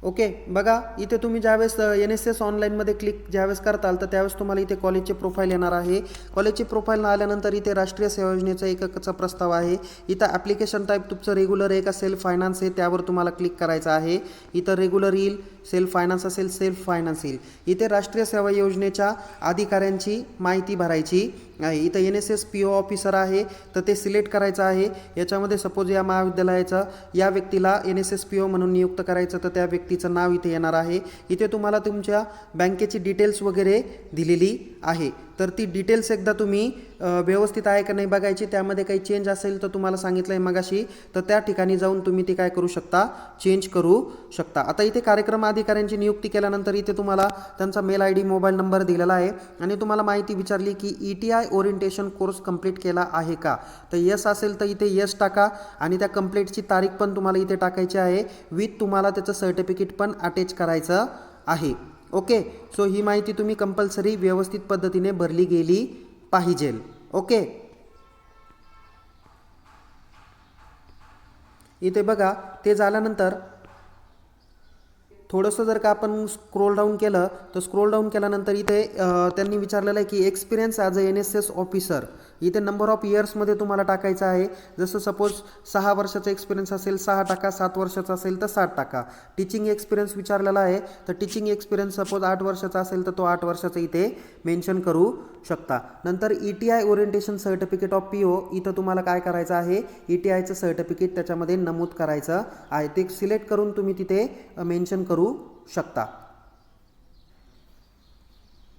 ओके, बघा, इथे तुम्ही ज्यावेळेस NSS ऑनलाईनमध्ये क्लिक ज्यावेळेस करताल तर त्यावेळेस तुम्हाला इथे कॉलेजचे प्रोफाईल येणार आहे. कॉलेजचे प्रोफाईल आल्यानंतर इथे राष्ट्रीय सेवा योजनेचा एकचा प्रस्ताव आहे. इथं ॲप्लिकेशन टाईप तुमचं रेग्युलर आहे का सेल्फ फायनान्स आहे त्यावर तुम्हाला क्लिक करायचं आहे. इथं रेग्युलर येईल, सेल्फ फायनान्स असेल सेल्फ फायनान्स येईल. इथे राष्ट्रीय सेवा योजनेच्या अधिकाऱ्यांची माहिती भरायची आहे. इथं NSS PO ऑफिसर आहे तर ते सिलेक्ट करायचं आहे. याच्यामध्ये सपोज या महाविद्यालयाचा या व्यक्तीला NSS PO म्हणून नियुक्त करायचं तर त्या व्यक्तीचं नाव इथे येणार आहे. इथे तुम्हाला तुमच्या बँकेची डिटेल्स वगैरे दिलेली आहे. तर ती डिटेल्स एकदा तुम्ही व्यवस्थित आहे का नाही बघायची. त्यामध्ये काही चेंज असेल तर तुम्हाला सांगितलं आहे मगाशी, तर त्या ठिकाणी जाऊन तुम्ही ती काय करू शकता, चेंज करू शकता. आता इथे कार्यक्रम अधिकाऱ्यांची नियुक्ती केल्यानंतर इथे तुम्हाला त्यांचा मेल ID, मोबाईल नंबर दिलेला आहे आणि तुम्हाला माहिती विचारली की ETI ओरिएंटेशन कोर्स कंप्लीट केला आहे का. तर यस असेल तर इथे यस टाका आणि त्या कंप्लीटची तारीख पण तुम्हाला इथे टाकायची आहे. विथ तुम्हाला त्याचं सर्टिफिकेट पण अटॅच करायचं आहे. ओके, सो ही माहिती तुम्ही कंपल्सरी व्यवस्थित पद्धतीने भरली गेली पाहिजे. ओके, इथे बघा, ते झाल्यानंतर थोडंसं जर का आपण स्क्रोल डाऊन केलं तर स्क्रोल डाऊन केल्यानंतर इथे त्यांनी विचारलेलं आहे की experience as a NSS officer. इथे नंबर ऑफ इयर्समध्ये तुम्हाला टाकायचं आहे. जसं सपोज 6 वर्षाचा एक्सपिरियन्स असेल 6 टाका, 7 वर्षाचा असेल तर 7 टाका. टीचिंग एक्सपिरियन्स विचारलेला आहे तर टीचिंग एक्सपिरियन्स सपोज 8 वर्षाचा असेल तर तो 8 वर्षाचा इथे मेन्शन करू शकता. नंतर ETI orientation certificate of PO, इथं तुम्हाला काय करायचं आहे, ETIचं सर्टिफिकेट त्याच्यामध्ये नमूद करायचं आहे. ते सिलेक्ट करून तुम्ही तिथे मेन्शन करू शकता.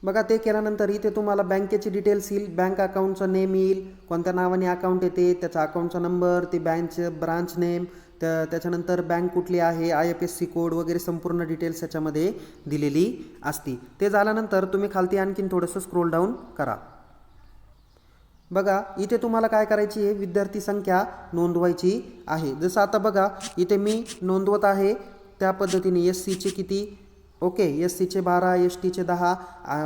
बघा ते केल्यानंतर इथे तुम्हाला बँकेची डिटेल्स येईल, बँक अकाउंटचं नेम येईल, कोणत्या नावाने अकाउंट येते, त्याचा अकाउंटचा नंबर, ते ब्रांच नेम, त्याच्यानंतर बँक कुठली आहे, IFSC कोड वगैरे संपूर्ण डिटेल्स त्याच्यामध्ये दिलेली असती. ते झाल्यानंतर तुम्ही खालती आणखीन थोडंसं स्क्रोल डाऊन करा. बघा इथे तुम्हाला काय करायची आहे, विद्यार्थी संख्या नोंदवायची आहे. जसं आता बघा इथे मी नोंदवत आहे त्या पद्धतीने SCचे किती, ओके, SCचे 12, STचे 10,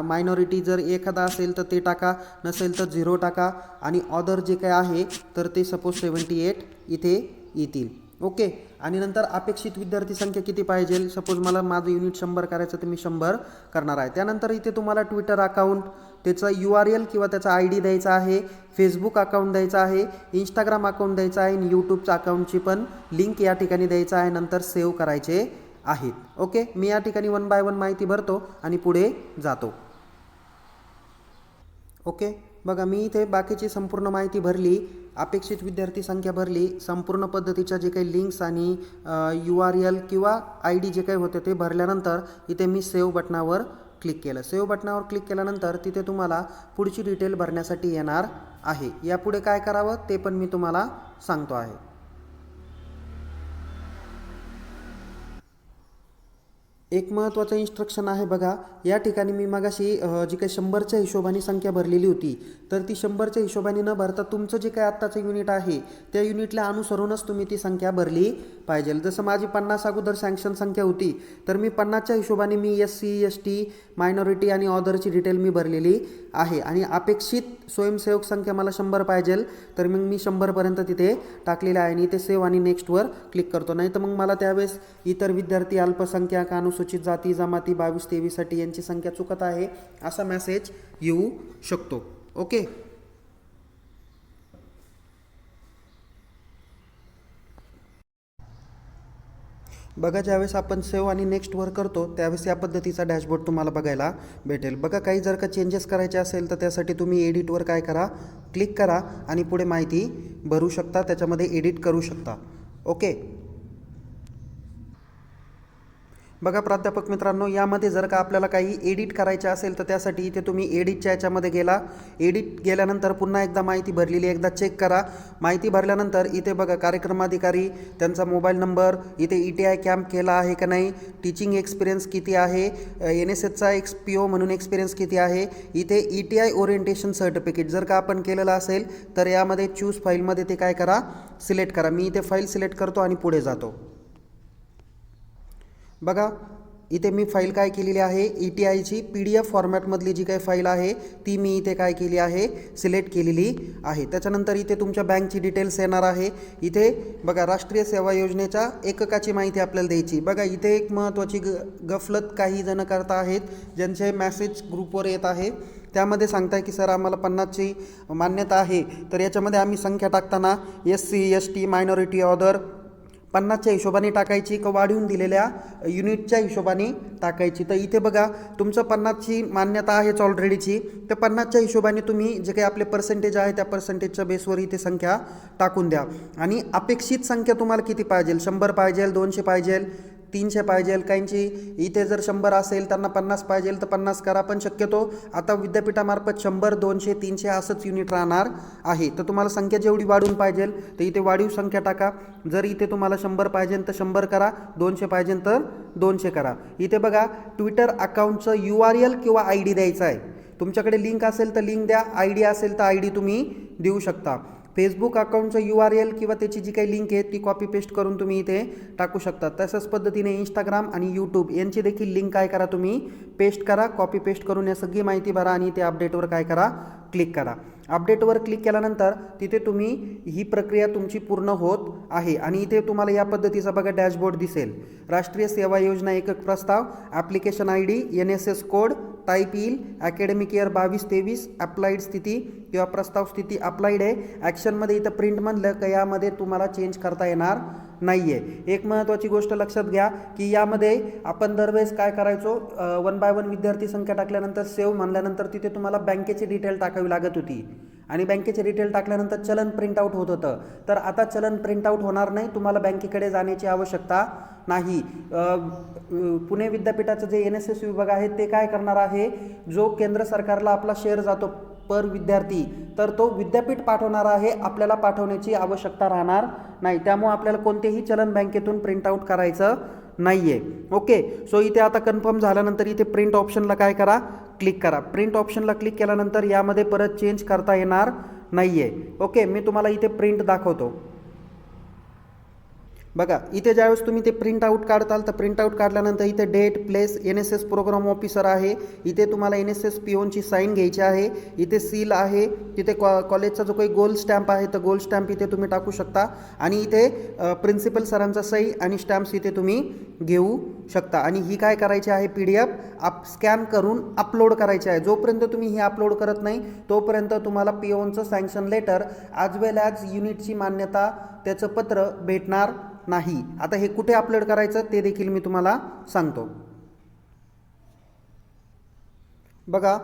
मायनॉरिटी जर एखादा असेल तर ते टाका, नसेल तर 0 टाका, आणि ऑदर जे काय आहे तर ते सपोज 78 इथे येतील. ओके, आणि नंतर अपेक्षित विद्यार्थी संख्या किती पाहिजे, सपोज मला माझं युनिट 100 करायचं तर मी 100 करणार आहे. त्यानंतर इथे तुम्हाला ट्विटर अकाउंट, त्याचा URL किंवा त्याचा ID द्यायचा आहे, फेसबुक अकाउंट द्यायचा आहे, इंस्टाग्राम अकाउंट द्यायचा आहे, आणि यूट्यूबच्या अकाउंटची पण लिंक या ठिकाणी द्यायचा आहे. नंतर सेव्ह करायचे आहेत. ओके, मी या ठिकाणी 1 बाय 1 माहिती भरतो आणि पुढे जातो. ओके, बघा मी इथे बाकीची संपूर्ण माहिती भरली, अपेक्षित विद्यार्थी संख्या भरली, संपूर्ण पद्धतीच्या जे काही लिंक्स आणि URL किंवा ID जे काही होते ते भरल्यानंतर इथे मी सेव्ह बटनावर क्लिक केलं. सेव्ह बटनावर क्लिक केल्यानंतर तिथे तुम्हाला पुढची डिटेल भरण्यासाठी येणार आहे. यापुढे काय करावं ते पण मी तुम्हाला सांगतो आहे. एक महत्त्वाचं इन्स्ट्रक्शन आहे बघा, या ठिकाणी मी मगाशी जी काही 100च्या हिशोबाने संख्या भरलेली होती तर ती 100च्या हिशोबाने न भरता तुमचं जे काही आत्ताचं युनिट आहे त्या युनिटला अनुसरूनच तुम्ही ती संख्या भरली पाहिजे. जसं माझी 50 अगोदर सँक्शन संख्या होती तर मी 50च्या हिशोबाने मी SC ST मायनॉरिटी आणि ऑदरची डिटेल मी भरलेली आहे, आणि अपेक्षित स्वयंसेवक संख्या मला 100 पाहिजे तर मग मी 100पर्यंत तिथे टाकलेलं आहे, आणि इथे सेव्ह आणि नेक्स्टवर क्लिक करतो. नाही तर मग मला त्यावेळेस इतर विद्यार्थी, अल्पसंख्याक, अनुसूचित जाती जमाती 22-23साठी यांची संख्या चुकत आहे असा मेसेज येऊ शकतो. ओके, बघा ज्यावेळेस आपण सेव्ह आणि नेक्स्टवर करतो त्यावेळेस या पद्धतीचा डॅशबोर्ड तुम्हाला बघायला भेटेल. बघा काही जर का चेंजेस करायचे असेल तर त्यासाठी तुम्ही एडिटवर काय करा, क्लिक करा आणि पुढे माहिती भरू शकता, त्याच्यामध्ये एडिट करू शकता. ओके, बघा प्राध्यापक मित्रांनो, यामध्ये जर का आपल्याला काही एडिट करायचे असेल तर त्यासाठी इथे तुम्ही एडिटच्या याच्यामध्ये गेला, एडिट गेल्यानंतर पुन्हा एकदा माहिती भरलेली एकदा चेक करा. माहिती भरल्यानंतर इथे बघा कार्यक्रमाधिकारी, त्यांचा मोबाईल नंबर, इथे ETI कॅम्प केला आहे का नाही, टीचिंग एक्सपिरियन्स किती आहे, NSSचा PO म्हणून एक्सपिरियन्स किती आहे, इथे ETI ओरिएंटेशन सर्टिफिकेट जर का आपण केलेलं असेल तर यामध्ये चूज फाईलमध्ये ते काय करा, सिलेक्ट करा. मी इथे फाईल सिलेक्ट करतो आणि पुढे जातो. बघा इथे मी फाईल काय केलेली आहे, ETIची PDF फॉर्मॅटमधली जी काही फाईल आहे ती मी इथे काय केली आहे, सिलेक्ट केलेली आहे. त्याच्यानंतर इथे तुमच्या बँकची डिटेल्स येणार आहे. इथे बघा राष्ट्रीय सेवा योजनेच्या एककाची माहिती आपल्याला द्यायची. बघा इथे एक महत्त्वाची गफलत काही जण करत आहेत, ज्यांचे मेसेज ग्रुपवर येत आहे. त्यामध्ये सांगताय की सर आम्हाला 50ची मान्यता आहे, तर याच्यामध्ये आम्ही संख्या टाकताना SC ST मायनॉरिटी ऑदर 50च्या हिशोबाने टाकायची का वाढवून दिलेल्या युनिटच्या हिशोबाने टाकायची. तर इथे बघा तुमचं 50ची मान्यता आहेच ऑलरेडीची, तर 50च्या हिशोबाने तुम्ही जे काही आपले पर्सेंटेज आहे त्या पर्सेंटेजच्या बेसवर इथे संख्या टाकून द्या. आणि अपेक्षित संख्या तुम्हाला किती पाहिजे, 100 पाहिजे, 200 पाहिजे, 300 पाहिजे, काहींची इथे जर 100 असेल त्यांना 50 पाहिजे तर 50 करा. पण शक्यतो आता विद्यापीठामार्फत 100, 200, 300 असंच युनिट राहणार आहे. तर तुम्हाला संख्या जेवढी वाढून पाहिजे तर इथे वाढीव संख्या टाका. जर इथे तुम्हाला 100 पाहिजे तर 100 करा, 200 पाहिजे तर 200 करा. इथे बघा ट्विटर अकाउंटचं URL किंवा ID द्यायचं आहे. तुमच्याकडे लिंक असेल तर लिंक द्या, ID असेल तर ID तुम्ही देऊ शकता. फेसबुक अकाउंटचं URL किंवा त्याची जी काही लिंक आहे ती कॉपी पेस्ट करून तुम्ही इथे टाकू शकता. तसंच पद्धतीने इंस्टाग्राम आणि यूट्यूब यांची देखील लिंक काय करा, तुम्ही पेस्ट करा, कॉपी पेस्ट करून या सगळी माहिती भरा आणि ते अपडेटवर काय करा, क्लिक करा. अपडेटवर क्लिक केल्यानंतर तिथे तुम्ही ही प्रक्रिया तुमची पूर्ण होत आहे आणि इथे तुम्हाला या पद्धतीचा बघा डॅशबोर्ड दिसेल. राष्ट्रीय सेवा योजना एकक प्रस्ताव, application ID, NSS code, type येईल, अकॅडमिक इयर 22-23, अप्लाइड स्थिती किंवा प्रस्ताव स्थिती अप्लाइड आहे. ॲक्शनमध्ये इथं प्रिंट म्हणलं का यामध्ये तुम्हाला चेंज करता येणार नाही आहे. एक महत्त्वाची गोष्ट लक्षात घ्या की यामध्ये आपण दरवेळेस काय करायचो, 1 बाय 1 विद्यार्थी संख्या टाकल्यानंतर सेव्ह म्हणल्यानंतर तिथे तुम्हाला बँकेची डिटेल टाकावी लागत होती आणि बँकेचे डिटेल टाकल्यानंतर चलन प्रिंटआउट होत होतं. तर आता चलन प्रिंटआउट होणार नाही, तुम्हाला बँकेकडे जाण्याची आवश्यकता नाही. पुणे विद्यापीठाचं जे NSS विभाग आहे ते काय करणार आहे, जो केंद्र सरकारला आपला शेअर जातो पर विद्यार्थी तर तो विद्यापीठ पाठवणार आहे, आपल्याला पाठवण्याची आवश्यकता राहणार नाही. त्यामुळे आपल्याला कोणतेही चलन बँकेतून प्रिंटआउट करायचं नाही आहे. ओके, सो इथे आता कन्फर्म झाल्यानंतर इथे प्रिंट ऑप्शनला काय करा, क्लिक करा. प्रिंट ऑप्शनला क्लिक केल्यानंतर यामध्ये परत चेंज करता येणार नाही आहे. ओके, मी तुम्हाला इथे प्रिंट दाखवतो. बघा इथे ज्यावेळेस तुम्ही ते प्रिंट आउट काढताल तर प्रिंट आउट काढल्यानंतर इथे date, place, NSS programme officer आहे. इथे तुम्हाला NSS पिओनची साईन घ्यायची आहे. इथे सील आहे. तिथे कॉलेजचा जो काही गोल्ड स्टॅम्प आहे तर गोल्ड स्टॅम्प इथे तुम्ही टाकू शकता आणि इथे प्रिन्सिपल सरांचा सही आणि स्टॅम्प्स इथे तुम्ही घेऊ शकता. आणि ही काय करायची आहे, PDF स्कॅन करून अपलोड करायची आहे. जोपर्यंत तुम्ही ही अपलोड करत नाही तोपर्यंत तुम्हाला पिओनचं सँक्शन लेटर ॲज वेल ॲज युनिटची मान्यता त्याचं पत्र भेटणार नाही. आता हे कुठे अपलोड करायचं ते देखील मी तुम्हाला सांगतो. बघा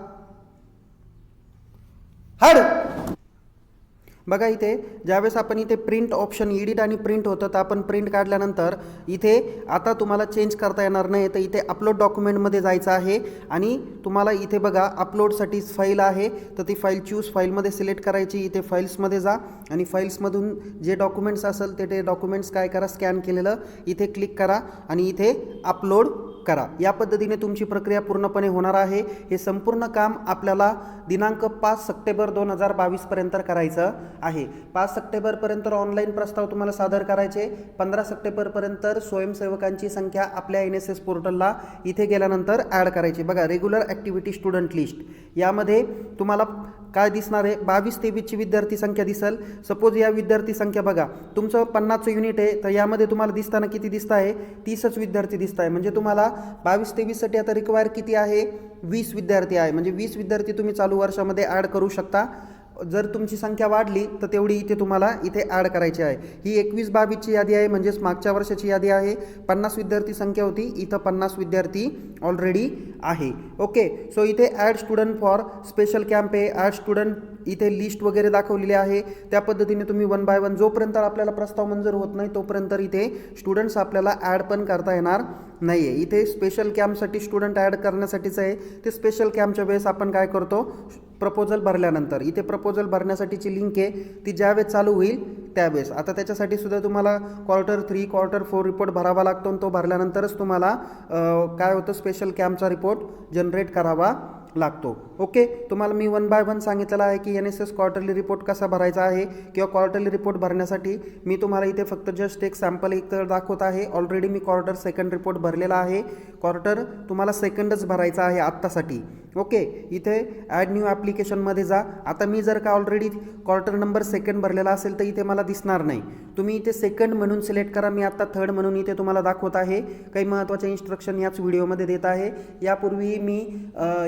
बघा इथे ज्यावेळेस आपण इथे प्रिंट ऑप्शन एडिट आणि प्रिंट होतं तर आपण प्रिंट काढल्यानंतर इथे आता तुम्हाला चेंज करता येणार नाही. तर इथे अपलोड डॉक्युमेंटमध्ये जायचं आहे आणि तुम्हाला इथे बघा अपलोडसाठी फाईल आहे तर ती फाईल चूज फाईलमध्ये सिलेक्ट करायची. इथे फाईल्समध्ये जा आणि फाईल्समधून जे डॉक्युमेंट्स असेल ते डॉक्युमेंट्स काय करा, स्कॅन केलेलं इथे क्लिक करा आणि इथे अपलोड करा. या पद्धतीने तुमची प्रक्रिया पूर्णपणे होणार आहे. हे संपूर्ण काम आपल्याला दिनांक 5 सप्टेंबर 2022 पर्यंत करायचं आहे. 5 सप्टेंबरपर्यंत ऑनलाईन प्रस्ताव तुम्हाला सादर करायचे. 15 सप्टेंबरपर्यंत स्वयंसेवकांची संख्या आपल्या NSS पोर्टलला इथे गेल्यानंतर ॲड करायची. बघा रेग्युलर ॲक्टिव्हिटी स्टुडंट लिस्ट यामध्ये तुम्हाला काय दिसणार आहे, 22-23ची विद्यार्थी संख्या दिसेल. सपोज या विद्यार्थी संख्या बघा तुमचं 50चं युनिट आहे तर यामध्ये तुम्हाला दिसताना किती दिसत आहे, 30च विद्यार्थी दिसत आहे. म्हणजे तुम्हाला 22-23साठी आता रिक्वायर किती आहे, 20 विद्यार्थी आहे. म्हणजे 20 विद्यार्थी तुम्ही चालू वर्षामध्ये ॲड करू शकता. जर तुमची संख्या वाढली तर तेवढी इथे तुम्हाला इथे ॲड करायची आहे. ही 21-22ची यादी आहे, म्हणजेच मागच्या वर्षाची यादी आहे. 50 विद्यार्थी संख्या होती, इथं 50 विद्यार्थी ऑलरेडी आहे. ओके, सो इथे add student for special camp आहे, ॲड स्टुडंट इथे लिस्ट वगैरे दाखवलेली आहे. त्या पद्धतीने तुम्ही 1 बाय 1 जोपर्यंत आपल्याला प्रस्ताव मंजूर होत नाही तोपर्यंत इथे स्टुडंट्स आपल्याला ॲड पण करता येणार नाही आहे. इथे स्पेशल कॅम्पसाठी स्टुडंट ॲड करण्यासाठीच आहे. ते स्पेशल कॅम्पच्या वेळेस आपण काय करतो, प्रपोजल भरल्यानंतर इथे प्रपोजल भरण्यासाठीची लिंक आहे ती ज्यावेळेस चालू होईल त्यावेळेस. आता त्याच्यासाठी सुद्धा तुम्हाला Q3, Q4 रिपोर्ट भरावा लागतो आणि तो भरल्यानंतरच तुम्हाला काय होतं, स्पेशल कॅम्पचा रिपोर्ट जनरेट करावा लागतो. ओके, तुम्हाला मी 1 बाय 1 सांगितलेलं आहे की NSS क्वार्टरली रिपोर्ट कसा भरायचा आहे किंवा क्वार्टरली रिपोर्ट भरण्यासाठी मी तुम्हाला इथे फक्त जस्ट एक सॅम्पल एक तर दाखवत आहे. ऑलरेडी मी क्वार्टर सेकंड रिपोर्ट भरलेला आहे. क्वार्टर तुम्हाला सेकंडच भरायचा आहे आत्तासाठी. ओके, इथे ॲड न्यू ॲप्लिकेशनमध्ये जा. आता मी जर का ऑलरेडी क्वार्टर नंबर सेकंड भरलेला असेल तर इथे मला दिसणार नाही. तुम्ही इथे सेकंड म्हणून सिलेक्ट करा. मी आत्ता थर्ड म्हणून इथे तुम्हाला दाखवत आहे. काही महत्त्वाचे इन्स्ट्रक्शन याच व्हिडिओमध्ये देत आहे. यापूर्वी मी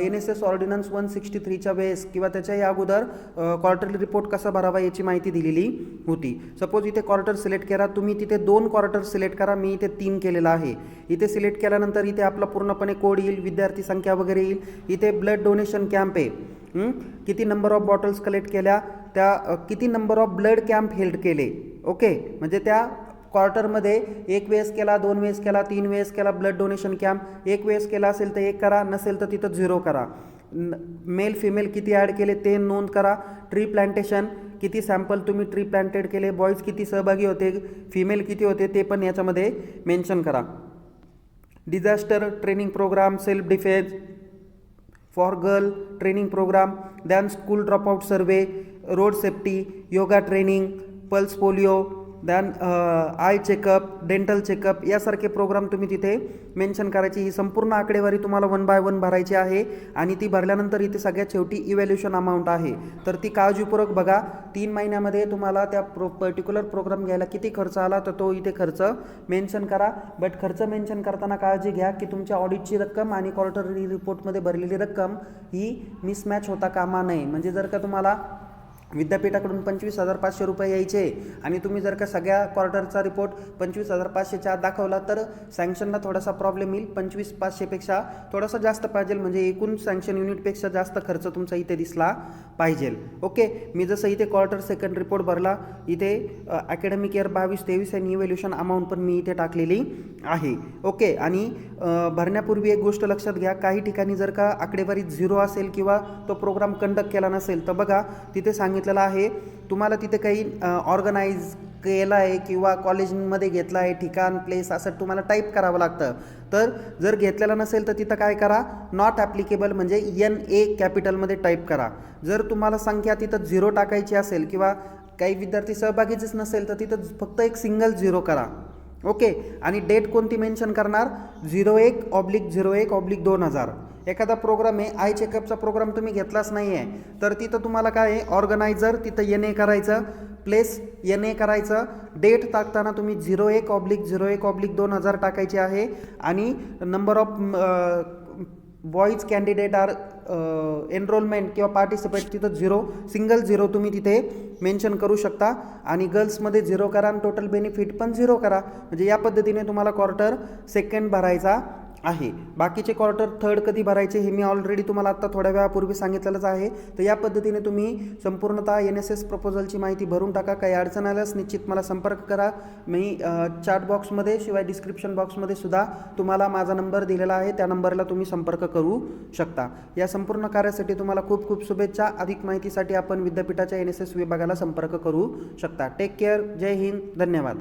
NSS ऑर्डिनन्स 163च्या वेळेस किंवा त्याच्याही अगोदर क्वार्टरली रिपोर्ट कसा भरावा याची माहिती दिलेली होती. सपोज इथे क्वार्टर सिलेक्ट करा, तुम्ही तिथे 2 क्वार्टर सिलेक्ट करा. मी इथे 3 केलेला आहे. इथे सिलेक्ट केल्यानंतर इथे आपला पूर्णपणे कोड येईल, विद्यार्थी संख्या वगैरे येईल. इथे ब्लड डोनेशन कॅम्प आहे, किती नंबर ऑफ बॉटल्स कलेक्ट केल्या, त्या किती number of blood camp held केले. ओके, म्हणजे त्या क्वार्टरमध्ये 1 वेळेस केला, 2 वेळेस केला, 3 वेळेस केला ब्लड डोनेशन कॅम्प. 1 वेळेस केला असेल तर 1 करा, नसेल तर तिथं 0 करा. मेल फिमेल किती ॲड केले ते नोंद करा. ट्री प्लांटेशन किती सॅम्पल तुम्ही ट्री प्लांटेड केले, बॉईज किती सहभागी होते, फिमेल किती होते ते पण याच्यामध्ये मेन्शन करा. Disaster training programme, self defence for girl training programme, then school dropout survey, road safety, yoga training, pulse polio, then eye checkup, dental checkup यासारखे प्रोग्राम तुम्ही तिथे मेन्शन करायची. ही संपूर्ण आकडेवारी तुम्हाला 1 बाय 1 भरायची आहे आणि ती भरल्यानंतर इथे सगळ्यात शेवटी इव्हॅल्युएशन अमाऊंट आहे. तर ती काळजीपूर्वक बघा. 3 महिन्यामध्ये तुम्हाला त्या पर्टिक्युलर प्रोग्राम घ्यायला किती खर्च आला तर तो इथे खर्च मेन्शन करा. बट खर्च मेन्शन करताना काळजी घ्या की तुमच्या ऑडिटची रक्कम आणि क्वार्टरली रिपोर्टमध्ये भरलेली रक्कम ही मिसमॅच होता कामा नये. म्हणजे जर का तुम्हाला विद्यापीठाकडून 25,500 रुपये यायचे आणि तुम्ही जर का सगळ्या क्वार्टरचा रिपोर्ट 25,500च्या आत दाखवला तर सँक्शनला थोडासा प्रॉब्लेम येईल. 25,500पेक्षा थोडासा जास्त पाहिजे, म्हणजे एकूण सँक्शन युनिटपेक्षा जास्त खर्च तुमचा इथे दिसला पाहिजे. ओके, मी जसं इथे क्वार्टर सेकंड रिपोर्ट भरला, इथे अकॅडमिक इयर 22-23 आणि इव्हॅल्युएशन अमाऊंट पण मी इथे टाकलेली आहे. ओके, आणि भरण्यापूर्वी एक गोष्ट लक्षात घ्या, काही ठिकाणी जर का आकडेवारी 0 असेल किंवा तो प्रोग्राम कंडक्ट केला नसेल तर बघा तिथे सांगितलेलं आहे तुम्हाला तिथे काही ऑर्गनाईज केलं आहे किंवा कॉलेजमध्ये घेतलं आहे, ठिकाण, प्लेस असं तुम्हाला टाईप करावं लागतं. तर जर घेतलेलं नसेल तर तिथं काय करा, नॉट ॲप्लिकेबल म्हणजे NA कॅपिटलमध्ये टाईप करा. जर तुम्हाला संख्या तिथं 0 टाकायची असेल किंवा काही विद्यार्थी सहभागीच नसेल तर तिथं फक्त एक सिंगल 0 करा. ओके, आणि डेट कोणती मेन्शन करणार, 01/01/2000. एखादा प्रोग्राम आहे, आय चेकअपचा प्रोग्राम तुम्ही घेतलाच नाही आहे तर तिथं तुम्हाला काय आहे, ऑर्गनायझर तिथं NA करायचं, प्लेस NA करायचं, डेट टाकताना तुम्ही 01/01/2000 टाकायची आहे आणि number of boys candidate or enrolment किंवा पार्टिसिपेट तिथं 0 सिंगल 0 तुम्ही तिथे मेन्शन करू शकता आणि गर्ल्समध्ये 0 करा आणि टोटल बेनिफिट पण 0 करा. म्हणजे या पद्धतीने तुम्हाला क्वार्टर सेकंड भरायचा आहे. बाकीचे क्वार्टर थर्ड कधी भरायचे हे मी ऑलरेडी तुम्हाला आत्ता थोड्या वेळापूर्वी सांगितलेलंच आहे. तर या पद्धतीने तुम्ही संपूर्णतः NSS प्रपोजलची माहिती भरून टाका. काही अडचण आल्यास निश्चित मला संपर्क करा. मी चॅट बॉक्समध्ये शिवाय डिस्क्रिप्शन बॉक्समध्ये सुद्धा तुम्हाला माझा नंबर दिलेला आहे, त्या नंबरला तुम्ही संपर्क करू शकता. या संपूर्ण कार्यासाठी तुम्हाला खूप खूप शुभेच्छा. अधिक माहितीसाठी आपण विद्यापीठाच्या NSS विभागाला संपर्क करू शकता. Take care. जय हिंद. धन्यवाद.